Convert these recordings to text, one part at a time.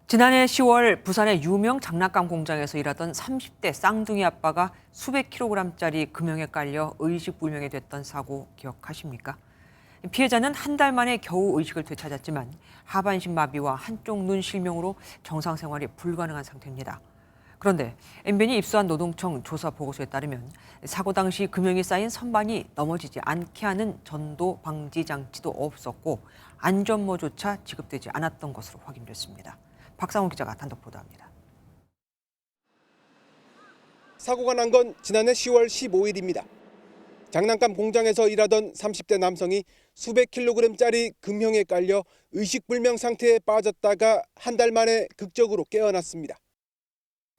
지난해 10월 부산의 유명 장난감 공장에서 일하던 30대 쌍둥이 아빠가 수백 킬로그램짜리 금형에 깔려 의식불명이 됐던 사고 기억하십니까? 피해자는 한 달 만에 겨우 의식을 되찾았지만 하반신 마비와 한쪽 눈 실명으로 정상 생활이 불가능한 상태입니다. 그런데 MBN이 입수한 노동청 조사 보고서에 따르면 사고 당시 금형이 쌓인 선반이 넘어지지 않게 하는 전도 방지 장치도 없었고 안전모조차 지급되지 않았던 것으로 확인됐습니다. 박상훈 기자가 단독 보도합니다. 사고가 난 건 지난해 10월 15일입니다. 장난감 공장에서 일하던 30대 남성이 수백 킬로그램짜리 금형에 깔려 의식불명 상태에 빠졌다가 한 달 만에 극적으로 깨어났습니다.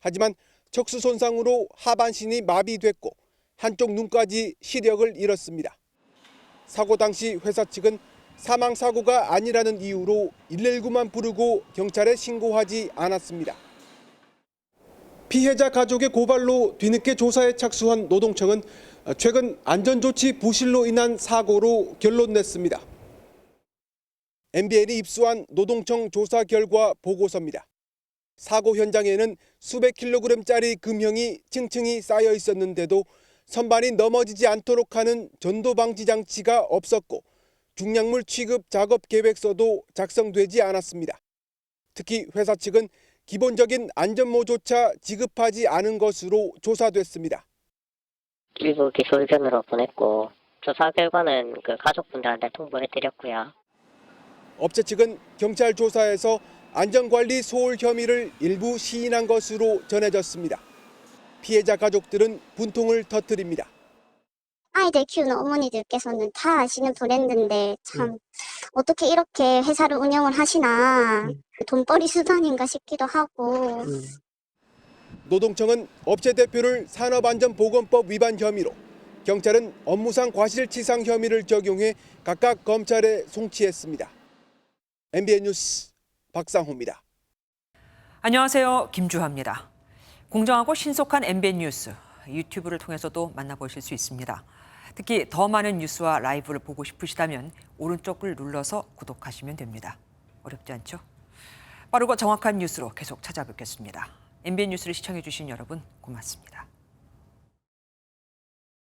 하지만 척수 손상으로 하반신이 마비됐고 한쪽 눈까지 시력을 잃었습니다. 사고 당시 회사 측은 사망 사고가 아니라는 이유로 119만 부르고 경찰에 신고하지 않았습니다. 피해자 가족의 고발로 뒤늦게 조사에 착수한 노동청은 최근 안전조치 부실로 인한 사고로 결론 냈습니다. MBN이 입수한 노동청 조사 결과 보고서입니다. 사고 현장에는 수백 킬로그램짜리 금형이 층층이 쌓여 있었는데도 선반이 넘어지지 않도록 하는 전도 방지 장치가 없었고 중량물 취급 작업 계획서도 작성되지 않았습니다. 특히 회사 측은 기본적인 안전모조차 지급하지 않은 것으로 조사됐습니다. 일부 기소의견으로 보냈고 조사 결과는 가족분들한테 통보해드렸고요. 업체 측은 경찰 조사에서 안전관리 소홀 혐의를 일부 시인한 것으로 전해졌습니다. 피해자 가족들은 분통을 터뜨립니다. 아이들 키우는 어머니들께서는 다 아시는 브랜드인데 참 어떻게 이렇게 회사를 운영을 하시나 돈벌이 수단인가 싶기도 하고. 노동청은 업체 대표를 산업안전보건법 위반 혐의로, 경찰은 업무상 과실치상 혐의를 적용해 각각 검찰에 송치했습니다. MBN 뉴스 박상호입니다. 안녕하세요. 김주하입니다. 공정하고 신속한 MBN 뉴스, 유튜브를 통해서도 만나보실 수 있습니다. 특히 더 많은 뉴스와 라이브를 보고 싶으시다면 오른쪽을 눌러서 구독하시면 됩니다. 어렵지 않죠? 빠르고 정확한 뉴스로 계속 찾아뵙겠습니다. MBN 뉴스를 시청해주신 여러분 고맙습니다.